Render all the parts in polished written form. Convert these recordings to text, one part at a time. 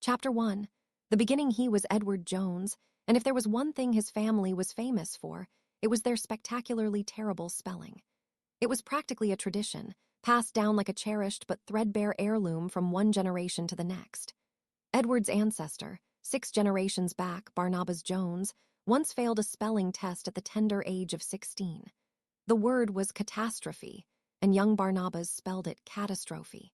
Chapter 1. The beginning. He was Edward Jones, and if there was one thing his family was famous for, it was their spectacularly terrible spelling. It was practically a tradition, passed down like a cherished but threadbare heirloom from one generation to the next. Edward's ancestor, 6 generations back, Barnabas Jones, once failed a spelling test at the tender age of 16. The word was catastrophe, and young Barnabas spelled it catastrophe.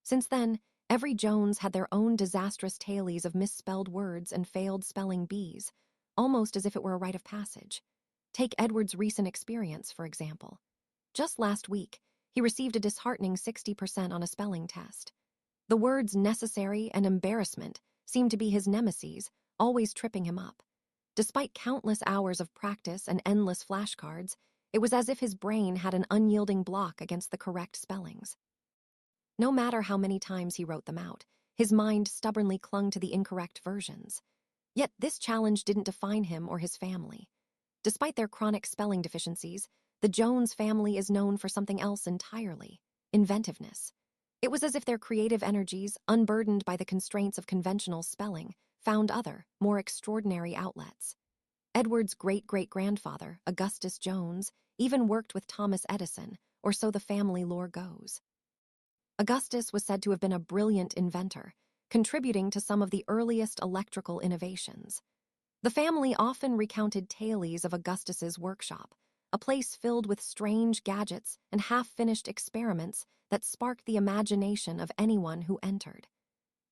Since then, every Jones had their own disastrous tales of misspelled words and failed spelling bees, almost as if it were a rite of passage. Take Edward's recent experience, for example. Just last week, he received a disheartening 60% on a spelling test. The words necessary and embarrassment seemed to be his nemeses, always tripping him up. Despite countless hours of practice and endless flashcards, it was as if his brain had an unyielding block against the correct spellings. No matter how many times he wrote them out, his mind stubbornly clung to the incorrect versions. Yet this challenge didn't define him or his family. Despite their chronic spelling deficiencies, the Jones family is known for something else entirely: inventiveness. It was as if their creative energies, unburdened by the constraints of conventional spelling, found other, more extraordinary outlets. Edward's great-great-grandfather, Augustus Jones, even worked with Thomas Edison, or so the family lore goes. Augustus was said to have been a brilliant inventor, contributing to some of the earliest electrical innovations. The family often recounted tales of Augustus's workshop, a place filled with strange gadgets and half-finished experiments that sparked the imagination of anyone who entered.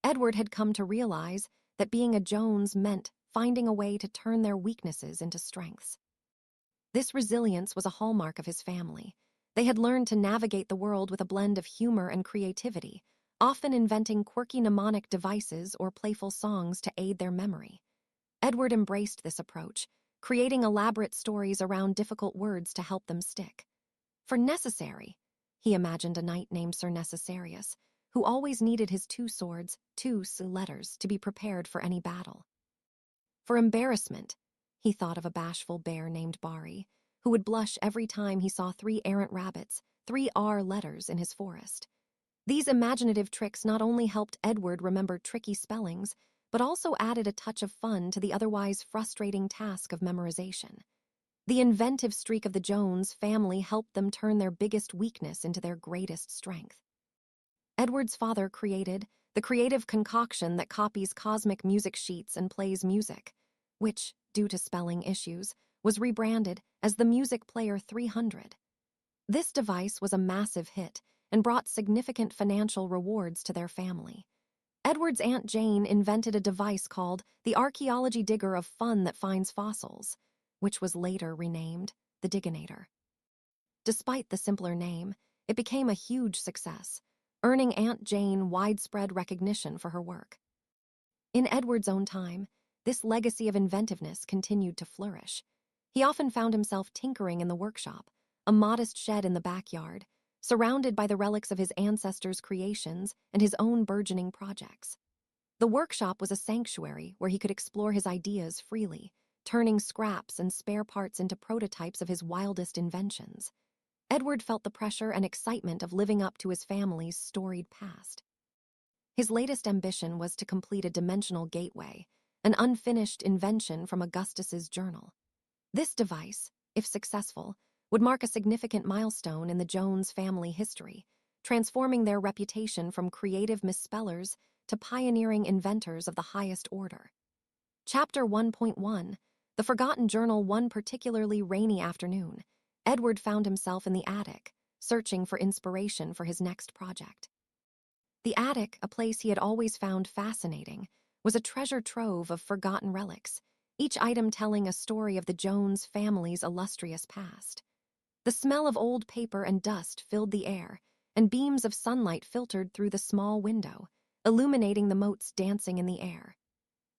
Edward had come to realize that being a Jones meant finding a way to turn their weaknesses into strengths. This resilience was a hallmark of his family. They had learned to navigate the world with a blend of humor and creativity, often inventing quirky mnemonic devices or playful songs to aid their memory. Edward embraced this approach, creating elaborate stories around difficult words to help them stick. For necessary, he imagined a knight named Sir Necessarius, who always needed his 2 swords, 2 letters, to be prepared for any battle. For embarrassment, he thought of a bashful bear named Bari, who would blush every time he saw 3 errant rabbits, 3 R letters in his forest. These imaginative tricks not only helped Edward remember tricky spellings, but also added a touch of fun to the otherwise frustrating task of memorization. The inventive streak of the Jones family helped them turn their biggest weakness into their greatest strength. Edward's father created the creative concoction that copies cosmic music sheets and plays music, which, due to spelling issues, was rebranded as the Music Player 300. This device was a massive hit and brought significant financial rewards to their family. Edward's Aunt Jane invented a device called the Archaeology Digger of Fun that finds fossils, which was later renamed the Digginator. Despite the simpler name, it became a huge success, earning Aunt Jane widespread recognition for her work. In Edward's own time, this legacy of inventiveness continued to flourish. He often found himself tinkering in the workshop, a modest shed in the backyard, surrounded by the relics of his ancestors' creations and his own burgeoning projects. The workshop was a sanctuary where he could explore his ideas freely, turning scraps and spare parts into prototypes of his wildest inventions. Edward felt the pressure and excitement of living up to his family's storied past. His latest ambition was to complete a dimensional gateway, an unfinished invention from Augustus's journal. This device, if successful, would mark a significant milestone in the Jones family history, transforming their reputation from creative misspellers to pioneering inventors of the highest order. Chapter 1.1. The Forgotten Journal. One particularly rainy afternoon, Edward found himself in the attic, searching for inspiration for his next project. The attic, a place he had always found fascinating, was a treasure trove of forgotten relics, each item telling a story of the Jones family's illustrious past. The smell of old paper and dust filled the air, and beams of sunlight filtered through the small window, illuminating the motes dancing in the air.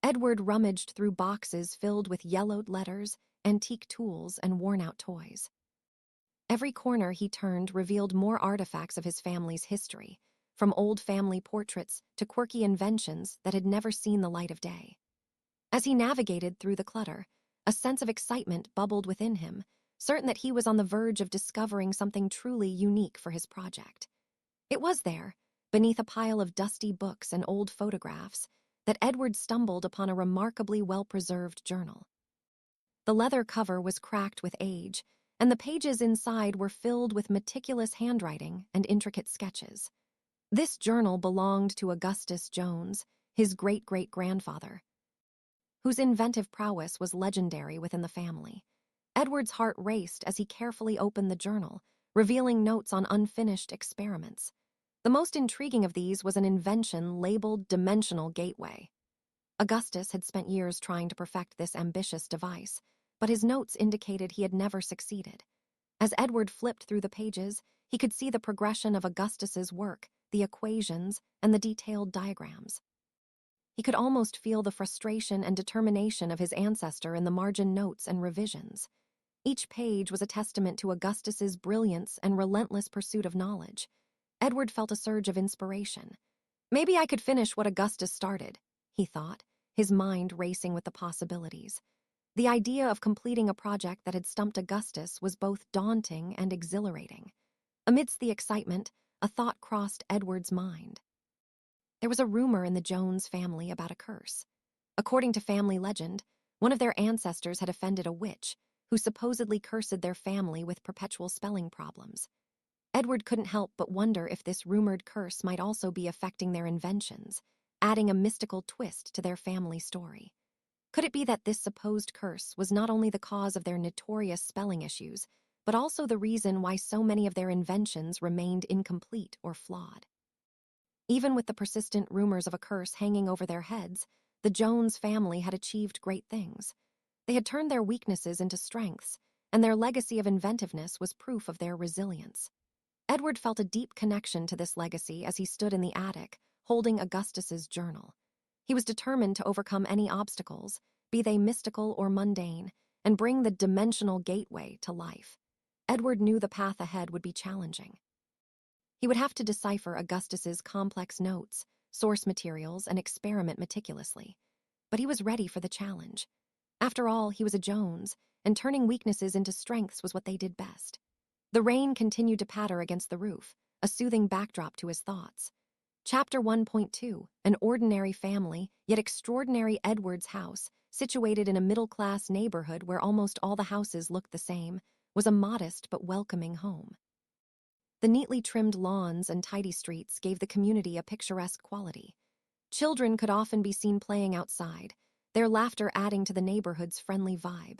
Edward rummaged through boxes filled with yellowed letters, antique tools, and worn-out toys. Every corner he turned revealed more artifacts of his family's history, from old family portraits to quirky inventions that had never seen the light of day. As he navigated through the clutter, a sense of excitement bubbled within him, certain that he was on the verge of discovering something truly unique for his project. It was there, beneath a pile of dusty books and old photographs, that Edward stumbled upon a remarkably well-preserved journal. The leather cover was cracked with age, and the pages inside were filled with meticulous handwriting and intricate sketches. This journal belonged to Augustus Jones, his great-great-grandfather, whose inventive prowess was legendary within the family. Edward's heart raced as he carefully opened the journal, revealing notes on unfinished experiments. The most intriguing of these was an invention labeled Dimensional Gateway. Augustus had spent years trying to perfect this ambitious device, but his notes indicated he had never succeeded. As Edward flipped through the pages, he could see the progression of Augustus's work, the equations, and the detailed diagrams. He could almost feel the frustration and determination of his ancestor in the margin notes and revisions. Each page was a testament to Augustus's brilliance and relentless pursuit of knowledge. Edward felt a surge of inspiration. Maybe I could finish what Augustus started, he thought, his mind racing with the possibilities. The idea of completing a project that had stumped Augustus was both daunting and exhilarating. Amidst the excitement, a thought crossed Edward's mind. There was a rumor in the Jones family about a curse. According to family legend, one of their ancestors had offended a witch, who supposedly cursed their family with perpetual spelling problems. Edward couldn't help but wonder if this rumored curse might also be affecting their inventions, adding a mystical twist to their family story. Could it be that this supposed curse was not only the cause of their notorious spelling issues, but also the reason why so many of their inventions remained incomplete or flawed? Even with the persistent rumors of a curse hanging over their heads, the Jones family had achieved great things. They had turned their weaknesses into strengths, and their legacy of inventiveness was proof of their resilience. Edward felt a deep connection to this legacy as he stood in the attic, holding Augustus's journal. He was determined to overcome any obstacles, be they mystical or mundane, and bring the dimensional gateway to life. Edward knew the path ahead would be challenging. He would have to decipher Augustus's complex notes, source materials, and experiment meticulously. But he was ready for the challenge. After all, he was a Jones, and turning weaknesses into strengths was what they did best. The rain continued to patter against the roof, a soothing backdrop to his thoughts. Chapter 1.2, An ordinary family, yet extraordinary Edward's house, situated in a middle-class neighborhood where almost all the houses looked the same, was a modest but welcoming home. The neatly trimmed lawns and tidy streets gave the community a picturesque quality. Children could often be seen playing outside, their laughter adding to the neighborhood's friendly vibe.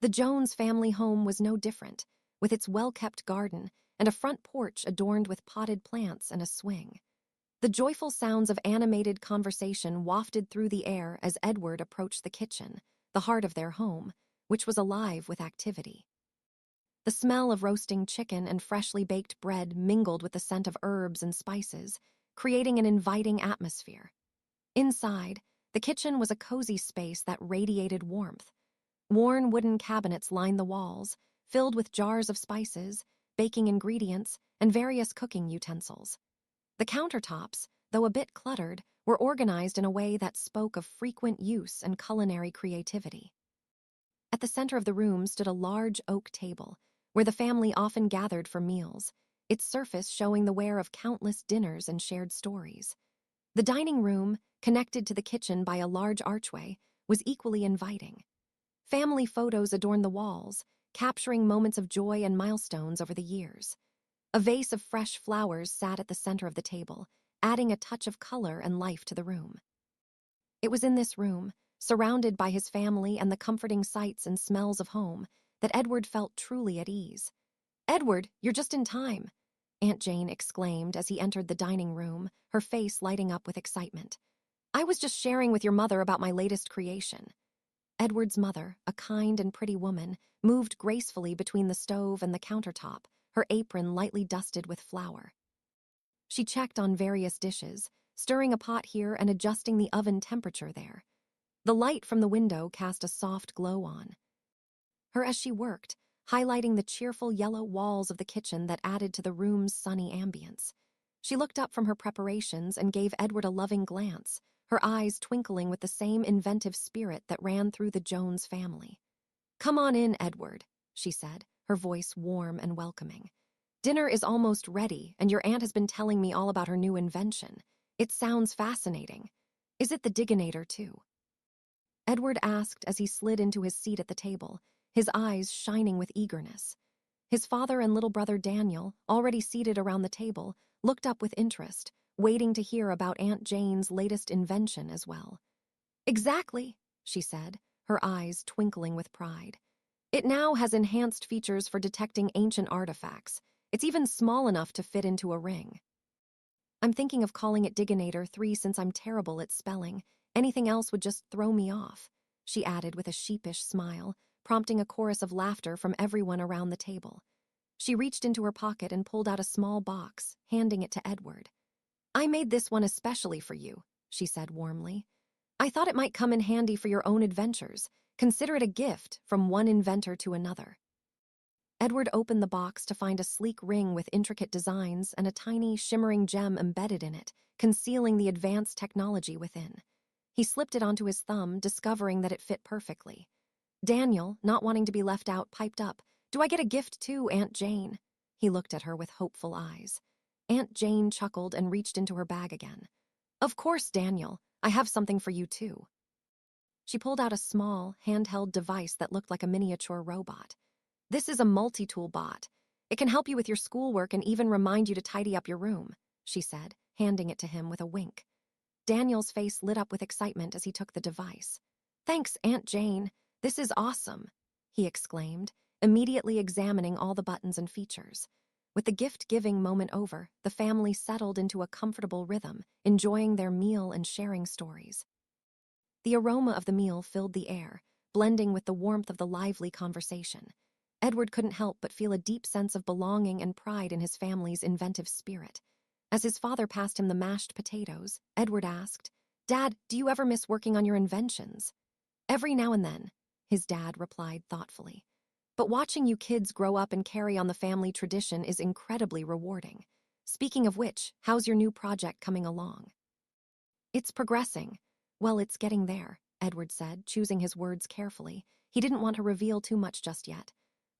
The Jones family home was no different, with its well-kept garden and a front porch adorned with potted plants and a swing. The joyful sounds of animated conversation wafted through the air as Edward approached the kitchen, the heart of their home, which was alive with activity. The smell of roasting chicken and freshly baked bread mingled with the scent of herbs and spices, creating an inviting atmosphere. Inside, the kitchen was a cozy space that radiated warmth. Worn wooden cabinets lined the walls, filled with jars of spices, baking ingredients, and various cooking utensils. The countertops, though a bit cluttered, were organized in a way that spoke of frequent use and culinary creativity. At the center of the room stood a large oak table, where the family often gathered for meals, its surface showing the wear of countless dinners and shared stories. The dining room, connected to the kitchen by a large archway, was equally inviting. Family photos adorned the walls, capturing moments of joy and milestones over the years. A vase of fresh flowers sat at the center of the table, adding a touch of color and life to the room. It was in this room, surrounded by his family and the comforting sights and smells of home, that Edward felt truly at ease. "Edward, you're just in time," Aunt Jane exclaimed as he entered the dining room, her face lighting up with excitement. "I was just sharing with your mother about my latest creation." Edward's mother, a kind and pretty woman, moved gracefully between the stove and the countertop, her apron lightly dusted with flour. She checked on various dishes, stirring a pot here and adjusting the oven temperature there. The light from the window cast a soft glow on her as she worked, highlighting the cheerful yellow walls of the kitchen that added to the room's sunny ambience. She looked up from her preparations and gave Edward a loving glance, her eyes twinkling with the same inventive spirit that ran through the Jones family. "Come on in, Edward," she said, her voice warm and welcoming. Dinner is almost ready, and your aunt has been telling me all about her new invention. It sounds fascinating. Is it the Diginator, too? Edward asked as he slid into his seat at the table, his eyes shining with eagerness. His father and little brother Daniel, already seated around the table, looked up with interest, waiting to hear about Aunt Jane's latest invention as well. Exactly, she said, her eyes twinkling with pride. It now has enhanced features for detecting ancient artifacts. It's even small enough to fit into a ring. I'm thinking of calling it Diginator 3 since I'm terrible at spelling. Anything else would just throw me off, she added with a sheepish smile, prompting a chorus of laughter from everyone around the table. She reached into her pocket and pulled out a small box, handing it to Edward. I made this one especially for you, she said warmly. I thought it might come in handy for your own adventures. Consider it a gift from one inventor to another. Edward opened the box to find a sleek ring with intricate designs and a tiny, shimmering gem embedded in it, concealing the advanced technology within. He slipped it onto his thumb, discovering that it fit perfectly. Daniel, not wanting to be left out, piped up, Do I get a gift too, Aunt Jane? He looked at her with hopeful eyes. Aunt Jane chuckled and reached into her bag again. Of course, Daniel. I have something for you too. She pulled out a small, handheld device that looked like a miniature robot. This is a multi-tool bot. It can help you with your schoolwork and even remind you to tidy up your room, she said, handing it to him with a wink. Daniel's face lit up with excitement as he took the device. Thanks, Aunt Jane. This is awesome, he exclaimed, immediately examining all the buttons and features. With the gift-giving moment over, the family settled into a comfortable rhythm, enjoying their meal and sharing stories. The aroma of the meal filled the air, blending with the warmth of the lively conversation. Edward couldn't help but feel a deep sense of belonging and pride in his family's inventive spirit. As his father passed him the mashed potatoes, Edward asked, Dad, do you ever miss working on your inventions? Every now and then, his dad replied thoughtfully. But watching you kids grow up and carry on the family tradition is incredibly rewarding. Speaking of which, how's your new project coming along? It's progressing. Well, it's getting there, Edward said, choosing his words carefully. He didn't want to reveal too much just yet.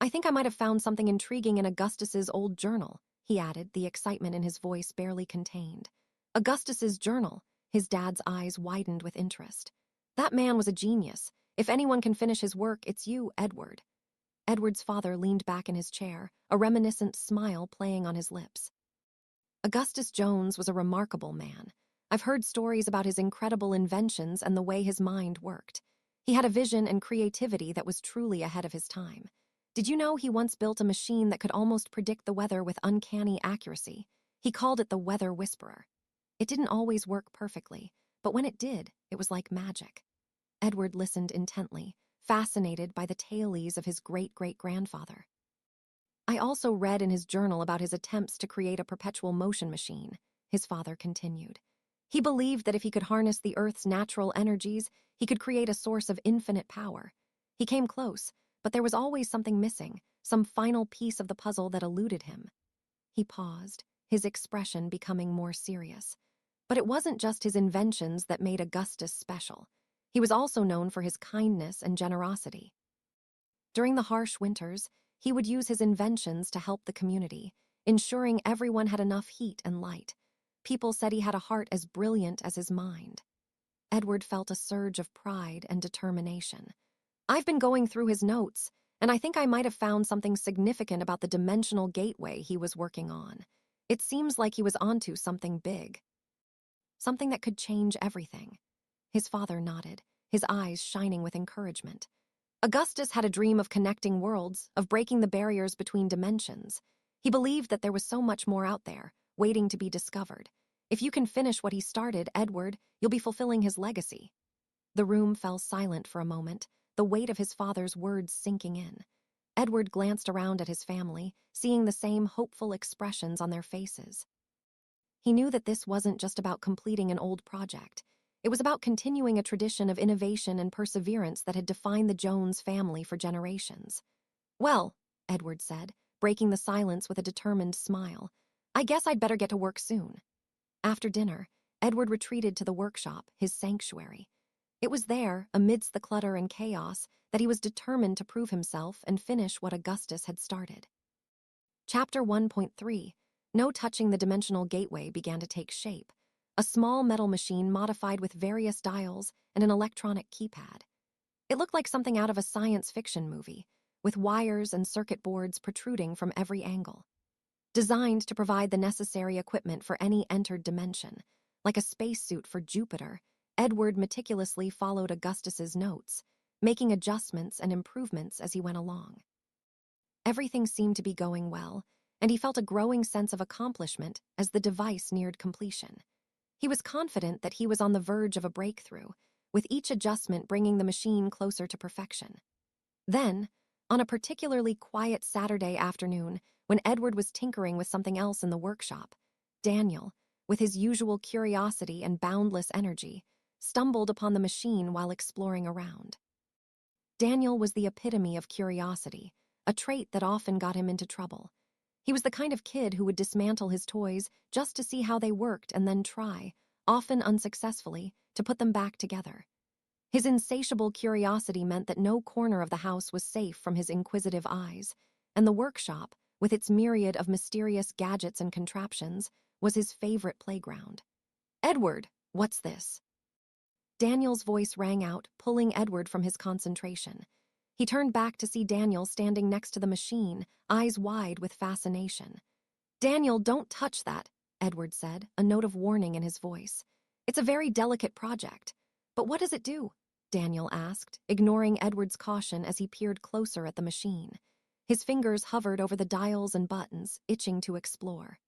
I think I might have found something intriguing in Augustus's old journal, he added, the excitement in his voice barely contained. Augustus's journal, his dad's eyes widened with interest. That man was a genius. If anyone can finish his work, it's you, Edward. Edward's father leaned back in his chair, a reminiscent smile playing on his lips. Augustus Jones was a remarkable man. I've heard stories about his incredible inventions and the way his mind worked. He had a vision and creativity that was truly ahead of his time. Did you know he once built a machine that could almost predict the weather with uncanny accuracy? He called it the Weather Whisperer. It didn't always work perfectly, but when it did, it was like magic. Edward listened intently, fascinated by the tales of his great-great-grandfather. I also read in his journal about his attempts to create a perpetual motion machine, his father continued. He believed that if he could harness the Earth's natural energies, he could create a source of infinite power. He came close, but there was always something missing, some final piece of the puzzle that eluded him. He paused, his expression becoming more serious. But it wasn't just his inventions that made Augustus special. He was also known for his kindness and generosity. During the harsh winters, he would use his inventions to help the community, ensuring everyone had enough heat and light. People said he had a heart as brilliant as his mind. Edward felt a surge of pride and determination. I've been going through his notes, and I think I might have found something significant about the dimensional gateway he was working on. It seems like he was onto something big. Something that could change everything. His father nodded, his eyes shining with encouragement. Augustus had a dream of connecting worlds, of breaking the barriers between dimensions. He believed that there was so much more out there, waiting to be discovered. If you can finish what he started, Edward, you'll be fulfilling his legacy. The room fell silent for a moment, the weight of his father's words sinking in. Edward glanced around at his family, seeing the same hopeful expressions on their faces. He knew that this wasn't just about completing an old project. It was about continuing a tradition of innovation and perseverance that had defined the Jones family for generations. Well, Edward said, breaking the silence with a determined smile, I guess I'd better get to work soon. After dinner, Edward retreated to the workshop, his sanctuary. It was there, amidst the clutter and chaos, that he was determined to prove himself and finish what Augustus had started. Chapter 1.3 No Touching the Dimensional Gateway began to take shape. A small metal machine modified with various dials and an electronic keypad. It looked like something out of a science fiction movie, with wires and circuit boards protruding from every angle. Designed to provide the necessary equipment for any entered dimension, like a spacesuit for Jupiter, Edward meticulously followed Augustus's notes, making adjustments and improvements as he went along. Everything seemed to be going well, and he felt a growing sense of accomplishment as the device neared completion. He was confident that he was on the verge of a breakthrough, with each adjustment bringing the machine closer to perfection. Then, on a particularly quiet Saturday afternoon, when Edward was tinkering with something else in the workshop, Daniel, with his usual curiosity and boundless energy, stumbled upon the machine while exploring around. Daniel was the epitome of curiosity, a trait that often got him into trouble. He was the kind of kid who would dismantle his toys just to see how they worked and then try, often unsuccessfully, to put them back together. His insatiable curiosity meant that no corner of the house was safe from his inquisitive eyes, and the workshop, with its myriad of mysterious gadgets and contraptions, was his favorite playground. "Edward, what's this?" Daniel's voice rang out, pulling Edward from his concentration. He turned back to see Daniel standing next to the machine, eyes wide with fascination. "Daniel, don't touch that," Edward said, a note of warning in his voice. "It's a very delicate project." "But what does it do?" Daniel asked, ignoring Edward's caution as he peered closer at the machine. His fingers hovered over the dials and buttons, itching to explore.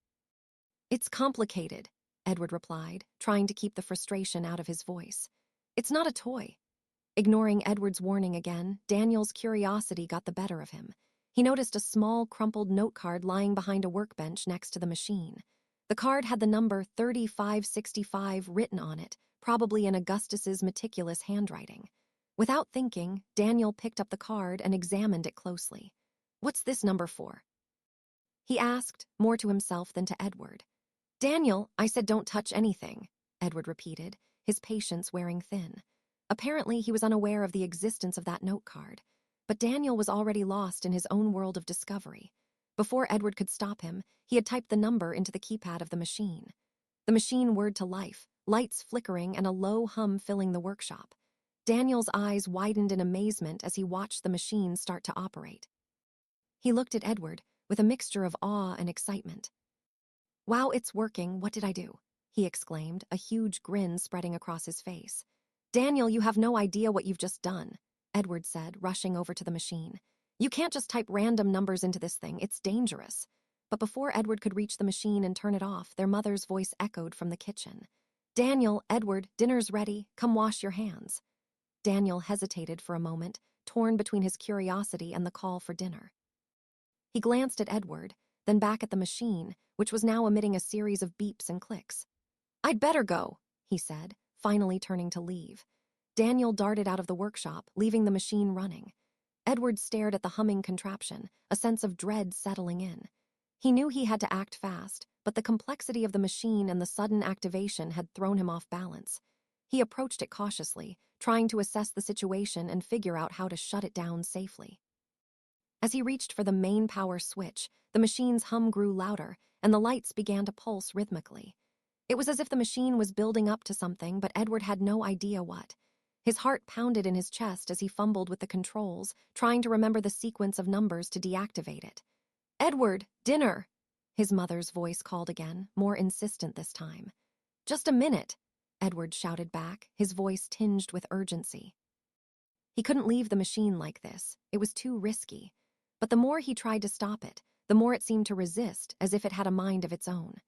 "It's complicated," Edward replied, trying to keep the frustration out of his voice. "It's not a toy." Ignoring Edward's warning again, Daniel's curiosity got the better of him. He noticed a small, crumpled note card lying behind a workbench next to the machine. The card had the number 3565 written on it, probably in Augustus's meticulous handwriting. Without thinking, Daniel picked up the card and examined it closely. "What's this number for?" he asked, more to himself than to Edward. "Daniel, I said don't touch anything," Edward repeated, his patience wearing thin. Apparently, he was unaware of the existence of that note card, but Daniel was already lost in his own world of discovery. Before Edward could stop him, he had typed the number into the keypad of the machine. The machine whirred to life, lights flickering and a low hum filling the workshop. Daniel's eyes widened in amazement as he watched the machine start to operate. He looked at Edward with a mixture of awe and excitement. "Wow, it's working. What did I do?" he exclaimed, a huge grin spreading across his face. "Daniel, you have no idea what you've just done," Edward said, rushing over to the machine. "You can't just type random numbers into this thing. It's dangerous." But before Edward could reach the machine and turn it off, their mother's voice echoed from the kitchen. "Daniel, Edward, dinner's ready. Come wash your hands." Daniel hesitated for a moment, torn between his curiosity and the call for dinner. He glanced at Edward, then back at the machine, which was now emitting a series of beeps and clicks. "I'd better go," he said, finally turning to leave. Daniel darted out of the workshop, leaving the machine running. Edward stared at the humming contraption, a sense of dread settling in. He knew he had to act fast, but the complexity of the machine and the sudden activation had thrown him off balance. He approached it cautiously, trying to assess the situation and figure out how to shut it down safely. As he reached for the main power switch, the machine's hum grew louder, and the lights began to pulse rhythmically. It was as if the machine was building up to something, but Edward had no idea what. His heart pounded in his chest as he fumbled with the controls, trying to remember the sequence of numbers to deactivate it. "Edward, dinner!" His mother's voice called again, more insistent this time. "Just a minute," Edward shouted back, his voice tinged with urgency. He couldn't leave the machine like this. It was too risky. But the more he tried to stop it, the more it seemed to resist, as if it had a mind of its own.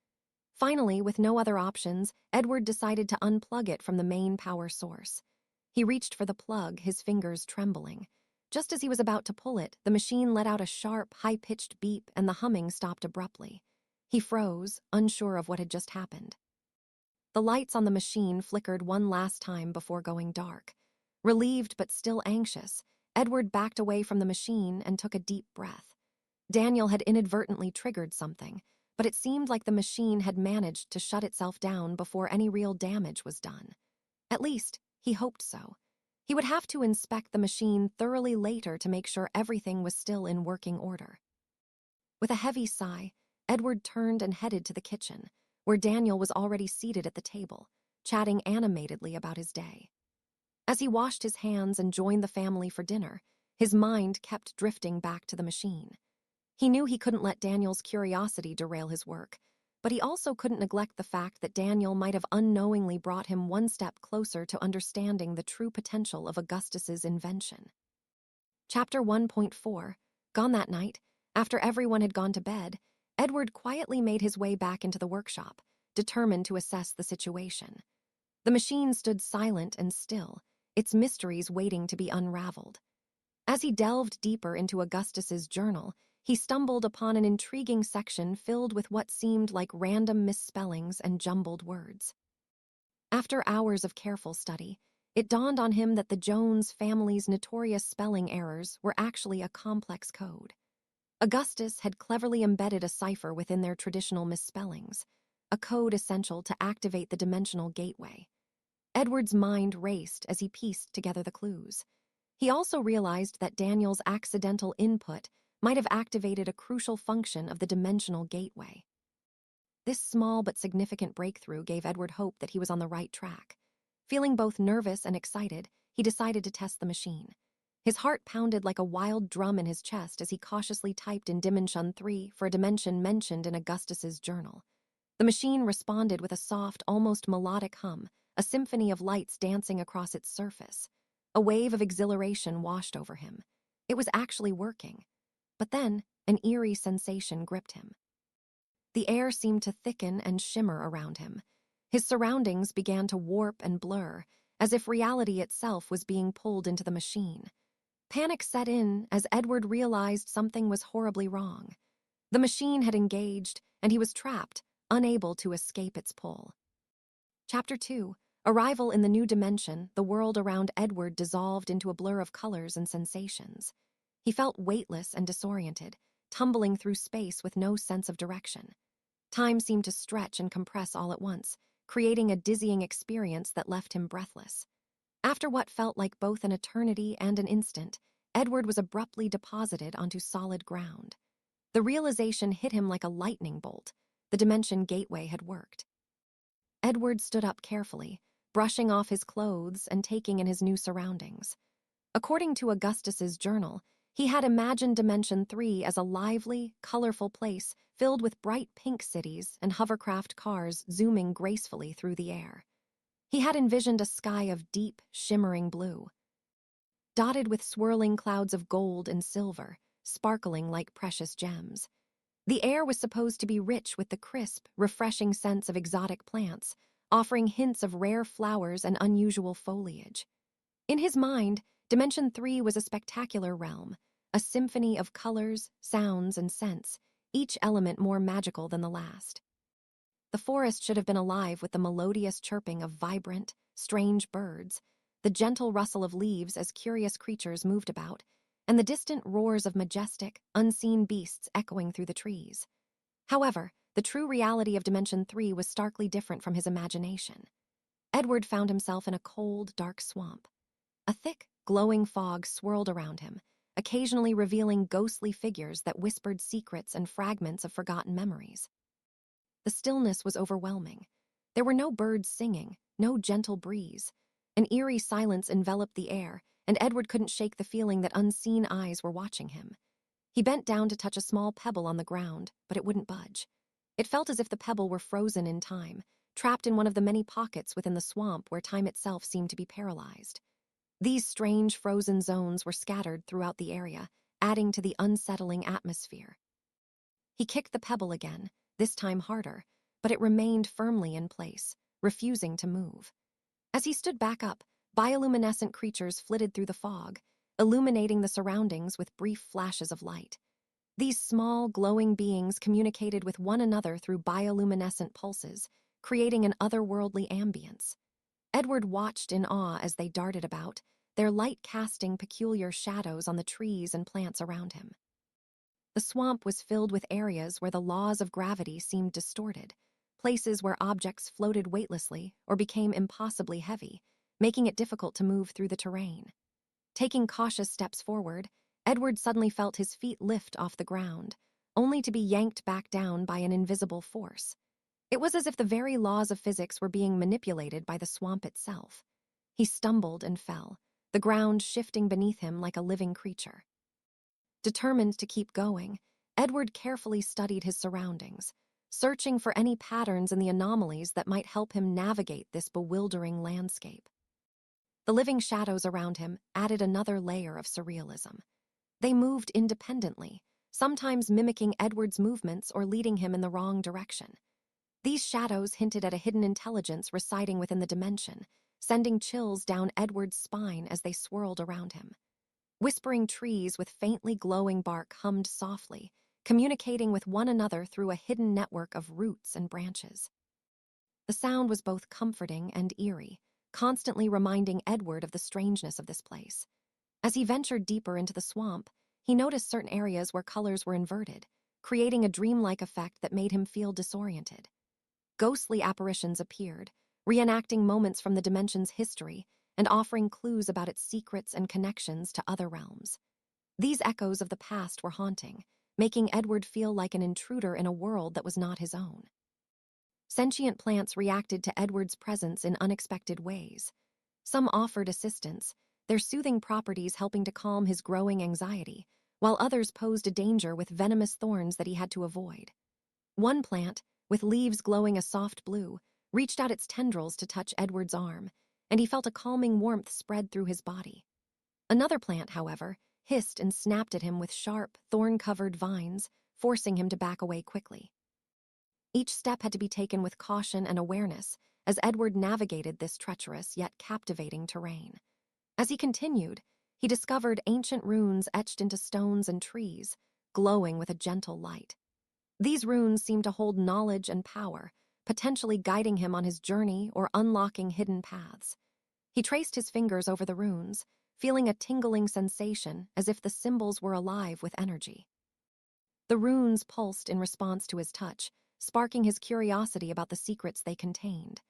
Finally, with no other options, Edward decided to unplug it from the main power source. He reached for the plug, his fingers trembling. Just as he was about to pull it, the machine let out a sharp, high-pitched beep and the humming stopped abruptly. He froze, unsure of what had just happened. The lights on the machine flickered one last time before going dark. Relieved but still anxious, Edward backed away from the machine and took a deep breath. Daniel had inadvertently triggered something, but it seemed like the machine had managed to shut itself down before any real damage was done. At least, he hoped so. He would have to inspect the machine thoroughly later to make sure everything was still in working order. With a heavy sigh, Edward turned and headed to the kitchen, where Daniel was already seated at the table, chatting animatedly about his day. As he washed his hands and joined the family for dinner, his mind kept drifting back to the machine. He knew he couldn't let Daniel's curiosity derail his work, but he also couldn't neglect the fact that Daniel might have unknowingly brought him one step closer to understanding the true potential of Augustus's invention. Chapter 1.4. Gone that night, after everyone had gone to bed, Edward quietly made his way back into the workshop, determined to assess the situation. The machine stood silent and still, its mysteries waiting to be unraveled. As he delved deeper into Augustus's journal, he stumbled upon an intriguing section filled with what seemed like random misspellings and jumbled words. After hours of careful study, it dawned on him that the Jones family's notorious spelling errors were actually a complex code. Augustus had cleverly embedded a cipher within their traditional misspellings, a code essential to activate the dimensional gateway. Edward's mind raced as he pieced together the clues. He also realized that Daniel's accidental input might have activated a crucial function of the dimensional gateway. This small but significant breakthrough gave Edward hope that he was on the right track. Feeling both nervous and excited, he decided to test the machine. His heart pounded like a wild drum in his chest as he cautiously typed in Dimension 3 for a dimension mentioned in Augustus's journal. The machine responded with a soft, almost melodic hum, a symphony of lights dancing across its surface. A wave of exhilaration washed over him. It was actually working. But then, an eerie sensation gripped him. The air seemed to thicken and shimmer around him. His surroundings began to warp and blur, as if reality itself was being pulled into the machine. Panic set in as Edward realized something was horribly wrong. The machine had engaged, and he was trapped, unable to escape its pull. Chapter 2. Arrival in the new dimension, the world around Edward dissolved into a blur of colors and sensations. He felt weightless and disoriented, tumbling through space with no sense of direction. Time seemed to stretch and compress all at once, creating a dizzying experience that left him breathless. After what felt like both an eternity and an instant, Edward was abruptly deposited onto solid ground. The realization hit him like a lightning bolt. The dimension gateway had worked. Edward stood up carefully, brushing off his clothes and taking in his new surroundings. According to Augustus's journal, he had imagined Dimension 3 as a lively, colorful place filled with bright pink cities and hovercraft cars zooming gracefully through the air. He had envisioned a sky of deep, shimmering blue, dotted with swirling clouds of gold and silver, sparkling like precious gems. The air was supposed to be rich with the crisp, refreshing scents of exotic plants, offering hints of rare flowers and unusual foliage. In his mind, Dimension 3 was a spectacular realm, a symphony of colors, sounds, and scents, each element more magical than the last. The forest should have been alive with the melodious chirping of vibrant, strange birds, the gentle rustle of leaves as curious creatures moved about, and the distant roars of majestic, unseen beasts echoing through the trees. However, the true reality of Dimension 3 was starkly different from his imagination. Edward found himself in a cold, dark swamp. A thick, glowing fog swirled around him, occasionally revealing ghostly figures that whispered secrets and fragments of forgotten memories. The stillness was overwhelming. There were no birds singing, no gentle breeze. An eerie silence enveloped the air, and Edward couldn't shake the feeling that unseen eyes were watching him. He bent down to touch a small pebble on the ground, but it wouldn't budge. It felt as if the pebble were frozen in time, trapped in one of the many pockets within the swamp where time itself seemed to be paralyzed. These strange frozen zones were scattered throughout the area, adding to the unsettling atmosphere. He kicked the pebble again, this time harder, but it remained firmly in place, refusing to move. As he stood back up, bioluminescent creatures flitted through the fog, illuminating the surroundings with brief flashes of light. These small, glowing beings communicated with one another through bioluminescent pulses, creating an otherworldly ambience. Edward watched in awe as they darted about, their light casting peculiar shadows on the trees and plants around him. The swamp was filled with areas where the laws of gravity seemed distorted, places where objects floated weightlessly or became impossibly heavy, making it difficult to move through the terrain. Taking cautious steps forward, Edward suddenly felt his feet lift off the ground, only to be yanked back down by an invisible force. It was as if the very laws of physics were being manipulated by the swamp itself. He stumbled and fell, the ground shifting beneath him like a living creature. Determined to keep going, Edward carefully studied his surroundings, searching for any patterns in the anomalies that might help him navigate this bewildering landscape. The living shadows around him added another layer of surrealism. They moved independently, sometimes mimicking Edward's movements or leading him in the wrong direction. These shadows hinted at a hidden intelligence residing within the dimension, sending chills down Edward's spine as they swirled around him. Whispering trees with faintly glowing bark hummed softly, communicating with one another through a hidden network of roots and branches. The sound was both comforting and eerie, constantly reminding Edward of the strangeness of this place. As he ventured deeper into the swamp, he noticed certain areas where colors were inverted, creating a dreamlike effect that made him feel disoriented. Ghostly apparitions appeared, reenacting moments from the dimension's history and offering clues about its secrets and connections to other realms. These echoes of the past were haunting, making Edward feel like an intruder in a world that was not his own. Sentient plants reacted to Edward's presence in unexpected ways. Some offered assistance, their soothing properties helping to calm his growing anxiety, while others posed a danger with venomous thorns that he had to avoid. One plant, with leaves glowing a soft blue, reached out its tendrils to touch Edward's arm, and he felt a calming warmth spread through his body. Another plant, however, hissed and snapped at him with sharp, thorn-covered vines, forcing him to back away quickly. Each step had to be taken with caution and awareness as Edward navigated this treacherous yet captivating terrain. As he continued, he discovered ancient runes etched into stones and trees, glowing with a gentle light. These runes seemed to hold knowledge and power, potentially guiding him on his journey or unlocking hidden paths. He traced his fingers over the runes, feeling a tingling sensation as if the symbols were alive with energy. The runes pulsed in response to his touch, sparking his curiosity about the secrets they contained.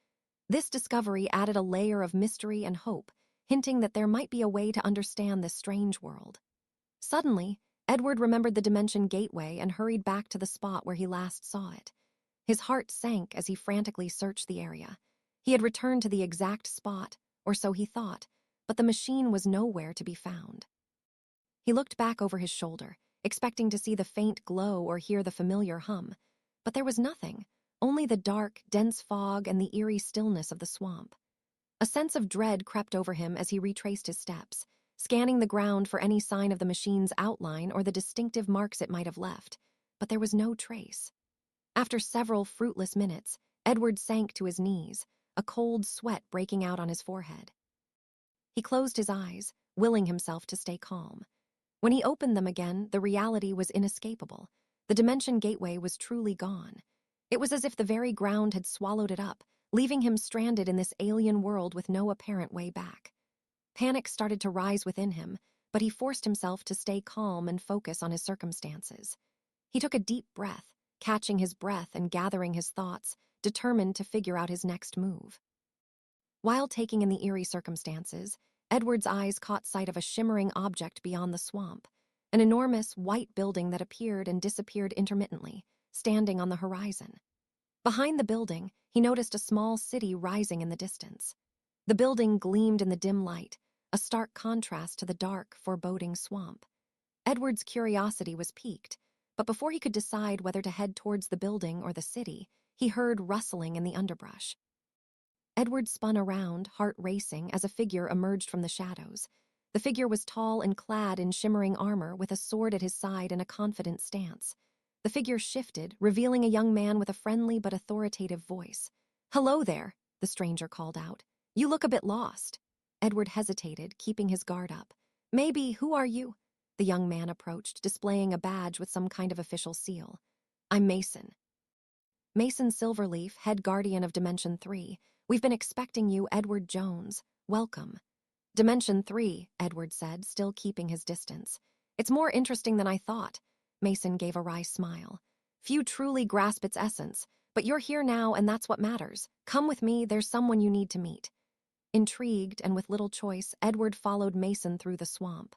This discovery added a layer of mystery and hope, hinting that there might be a way to understand this strange world. Suddenly, Edward remembered the dimension gateway and hurried back to the spot where he last saw it. His heart sank as he frantically searched the area. He had returned to the exact spot, or so he thought, but the machine was nowhere to be found. He looked back over his shoulder, expecting to see the faint glow or hear the familiar hum, but there was nothing, only the dark, dense fog and the eerie stillness of the swamp. A sense of dread crept over him as he retraced his steps, scanning the ground for any sign of the machine's outline or the distinctive marks it might have left, but there was no trace. After several fruitless minutes, Edward sank to his knees, a cold sweat breaking out on his forehead. He closed his eyes, willing himself to stay calm. When he opened them again, the reality was inescapable. The dimension gateway was truly gone. It was as if the very ground had swallowed it up, leaving him stranded in this alien world with no apparent way back. Panic started to rise within him, but he forced himself to stay calm and focus on his circumstances. He took a deep breath, catching his breath and gathering his thoughts, determined to figure out his next move. While taking in the eerie circumstances, Edward's eyes caught sight of a shimmering object beyond the swamp, an enormous white building that appeared and disappeared intermittently, standing on the horizon. Behind the building, he noticed a small city rising in the distance. The building gleamed in the dim light, a stark contrast to the dark, foreboding swamp. Edward's curiosity was piqued, but before he could decide whether to head towards the building or the city, he heard rustling in the underbrush. Edward spun around, heart racing, as a figure emerged from the shadows. The figure was tall and clad in shimmering armor, with a sword at his side and a confident stance. The figure shifted, revealing a young man with a friendly but authoritative voice. "Hello there," the stranger called out. "You look a bit lost." Edward hesitated, keeping his guard up. "Maybe, who are you?" The young man approached, displaying a badge with some kind of official seal. "I'm Mason." "Mason Silverleaf, head guardian of Dimension 3. We've been expecting you, Edward Jones. Welcome." "Dimension 3, Edward said, still keeping his distance. "It's more interesting than I thought." Mason gave a wry smile. "Few truly grasp its essence, but you're here now and that's what matters. Come with me, there's someone you need to meet." Intrigued and with little choice, Edward followed Mason through the swamp.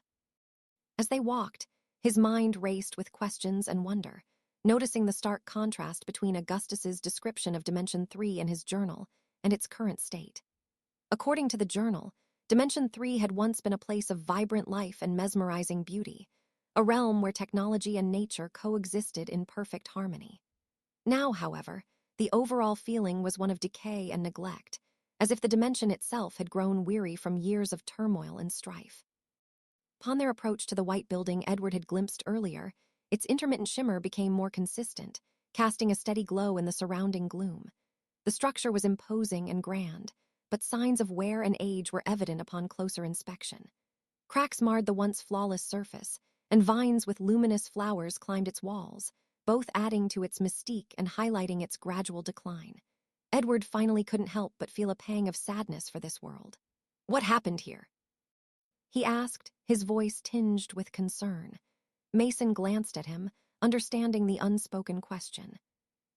As they walked, his mind raced with questions and wonder. noticing the stark contrast between Augustus's description of Dimension 3 in his journal and its current state. According to the journal, Dimension 3 had once been a place of vibrant life and mesmerizing beauty, a realm where technology and nature coexisted in perfect harmony. Now, however, the overall feeling was one of decay and neglect, as if the dimension itself had grown weary from years of turmoil and strife. Upon their approach to the white building Edward had glimpsed earlier, its intermittent shimmer became more consistent, casting a steady glow in the surrounding gloom. The structure was imposing and grand, but signs of wear and age were evident upon closer inspection. Cracks marred the once flawless surface, and vines with luminous flowers climbed its walls, both adding to its mystique and highlighting its gradual decline. Edward finally couldn't help but feel a pang of sadness for this world. "What happened here?" he asked, his voice tinged with concern. Mason glanced at him, understanding the unspoken question.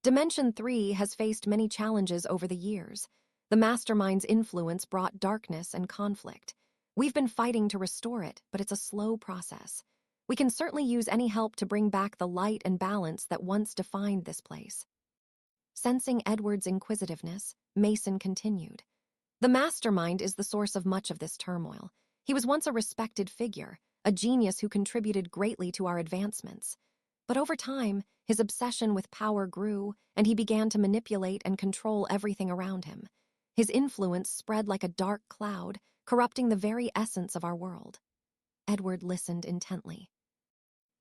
Dimension 3 has faced many challenges over the years. The Mastermind's influence brought darkness and conflict. We've been fighting to restore it, but it's a slow process. We can certainly use any help to bring back the light and balance that once defined this place. Sensing Edward's inquisitiveness, Mason continued. The Mastermind is the source of much of this turmoil. He was once a respected figure, a genius who contributed greatly to our advancements. But over time, his obsession with power grew, and he began to manipulate and control everything around him. His influence spread like a dark cloud, corrupting the very essence of our world. Edward listened intently,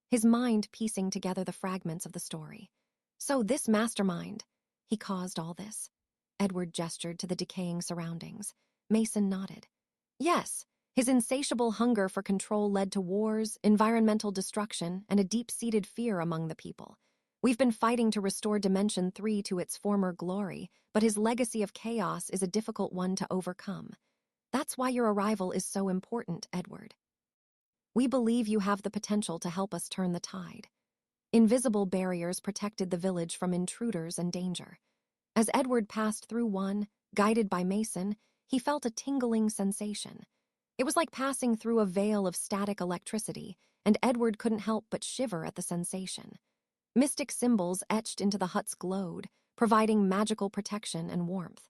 his mind piecing together the fragments of the story. So this Mastermind, he caused all this? Edward gestured to the decaying surroundings. Mason nodded. Yes, his insatiable hunger for control led to wars, environmental destruction, and a deep-seated fear among the people. We've been fighting to restore Dimension 3 to its former glory, but his legacy of chaos is a difficult one to overcome. That's why your arrival is so important, Edward. We believe you have the potential to help us turn the tide. Invisible barriers protected the village from intruders and danger. As Edward passed through one, guided by Mason, he felt a tingling sensation. It was like passing through a veil of static electricity, and Edward couldn't help but shiver at the sensation. Mystic symbols etched into the hut's glowed, providing magical protection and warmth.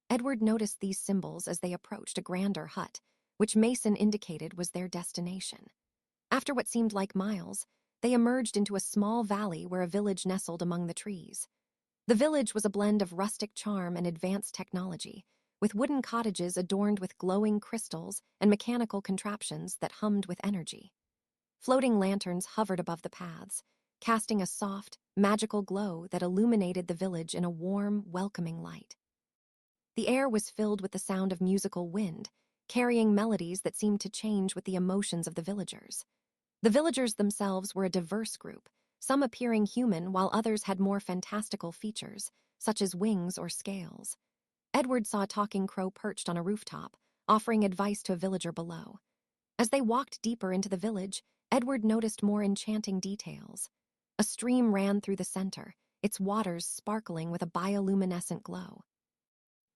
Edward noticed these symbols as they approached a grander hut, which Mason indicated was their destination. After what seemed like miles, they emerged into a small valley where a village nestled among the trees. The village was a blend of rustic charm and advanced technology, with wooden cottages adorned with glowing crystals and mechanical contraptions that hummed with energy. Floating lanterns hovered above the paths, casting a soft, magical glow that illuminated the village in a warm, welcoming light. The air was filled with the sound of musical wind, carrying melodies that seemed to change with the emotions of the villagers. The villagers themselves were a diverse group, some appearing human while others had more fantastical features, such as wings or scales. Edward saw a talking crow perched on a rooftop, offering advice to a villager below. As they walked deeper into the village, Edward noticed more enchanting details. A stream ran through the center, its waters sparkling with a bioluminescent glow.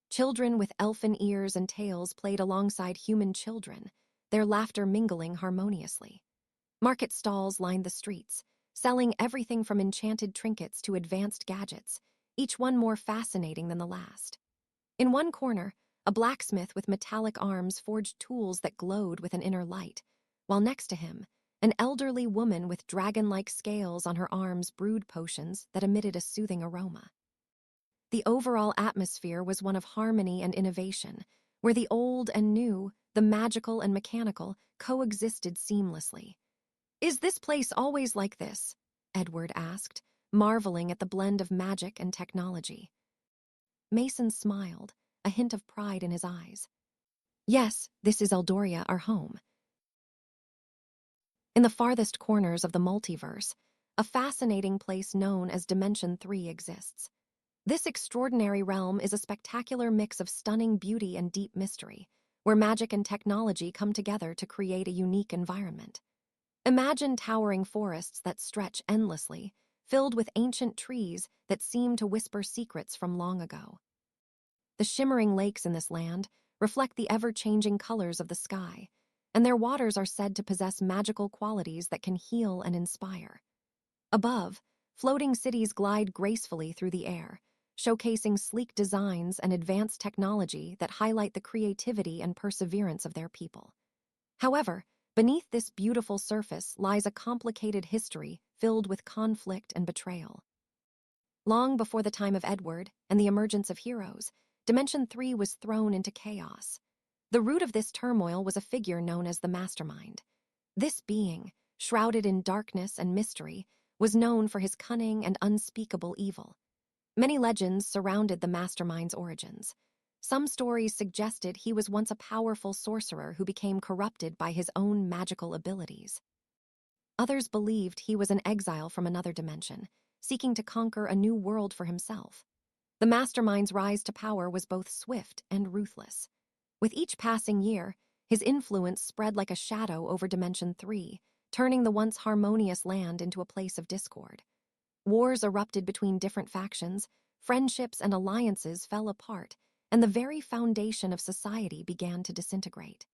Children with elfin ears and tails played alongside human children, their laughter mingling harmoniously. Market stalls lined the streets, selling everything from enchanted trinkets to advanced gadgets, each one more fascinating than the last. In one corner, a blacksmith with metallic arms forged tools that glowed with an inner light, while next to him, an elderly woman with dragon-like scales on her arms brewed potions that emitted a soothing aroma. The overall atmosphere was one of harmony and innovation, where the old and new, the magical and mechanical, coexisted seamlessly. "Is this place always like this?" Edward asked, marveling at the blend of magic and technology. Mason smiled, a hint of pride in his eyes. "Yes, this is Eldoria, our home." In the farthest corners of the multiverse, a fascinating place known as Dimension 3 exists. This extraordinary realm is a spectacular mix of stunning beauty and deep mystery, where magic and technology come together to create a unique environment. Imagine towering forests that stretch endlessly, filled with ancient trees that seem to whisper secrets from long ago. The shimmering lakes in this land reflect the ever-changing colors of the sky, and their waters are said to possess magical qualities that can heal and inspire. Above, Floating cities glide gracefully through the air, showcasing sleek designs and advanced technology that highlight the creativity and perseverance of their people. However, beneath this beautiful surface lies a complicated history filled with conflict and betrayal. Long before the time of Edward and the emergence of heroes, Dimension 3 was thrown into chaos. The root of this turmoil was a figure known as the Mastermind. This being, shrouded in darkness and mystery, was known for his cunning and unspeakable evil. Many legends surrounded the Mastermind's origins. Some stories suggested he was once a powerful sorcerer who became corrupted by his own magical abilities. Others believed he was an exile from another dimension, seeking to conquer a new world for himself. The Mastermind's rise to power was both swift and ruthless. With each passing year, his influence spread like a shadow over Dimension 3, turning the once harmonious land into a place of discord. Wars erupted between different factions, friendships and alliances fell apart, and the very foundation of society began to disintegrate.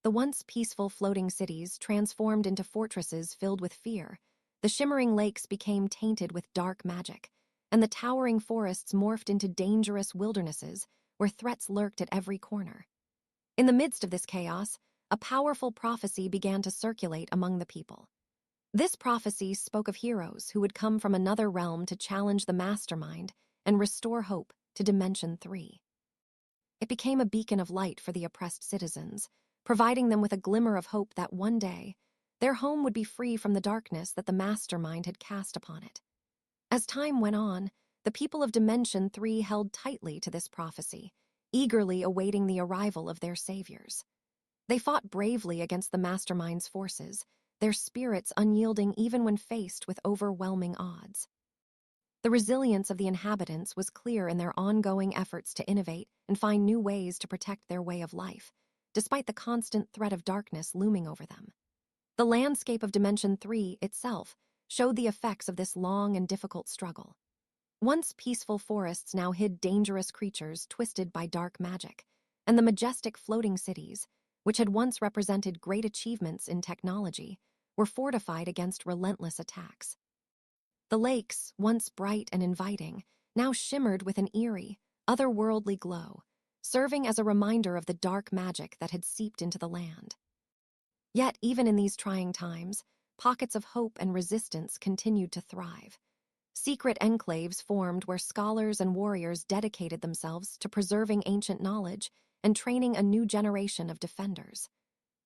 The once peaceful floating cities transformed into fortresses filled with fear. The shimmering lakes became tainted with dark magic, and the towering forests morphed into dangerous wildernesses where threats lurked at every corner. In the midst of this chaos, a powerful prophecy began to circulate among the people. This prophecy spoke of heroes who would come from another realm to challenge the Mastermind and restore hope to Dimension 3. It became a beacon of light for the oppressed citizens, providing them with a glimmer of hope that one day, their home would be free from the darkness that the Mastermind had cast upon it. As time went on, the people of Dimension 3 held tightly to this prophecy, eagerly awaiting the arrival of their saviors. They fought bravely against the Mastermind's forces, their spirits unyielding even when faced with overwhelming odds. The resilience of the inhabitants was clear in their ongoing efforts to innovate and find new ways to protect their way of life, despite the constant threat of darkness looming over them. The landscape of Dimension 3 itself showed the effects of this long and difficult struggle. Once peaceful forests now hid dangerous creatures twisted by dark magic, and the majestic floating cities, which had once represented great achievements in technology, were fortified against relentless attacks. The lakes, once bright and inviting, now shimmered with an eerie, otherworldly glow, serving as a reminder of the dark magic that had seeped into the land. Yet, even in these trying times, pockets of hope and resistance continued to thrive. Secret enclaves formed where scholars and warriors dedicated themselves to preserving ancient knowledge and training a new generation of defenders.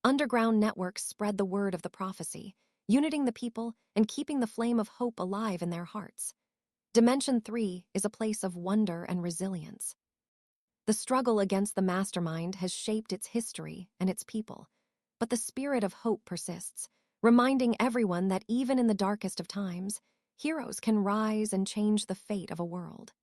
Underground networks spread the word of the prophecy, uniting the people and keeping the flame of hope alive in their hearts. Dimension 3 is a place of wonder and resilience. The struggle against the Mastermind has shaped its history and its people, but the spirit of hope persists, reminding everyone that even in the darkest of times, heroes can rise and change the fate of a world.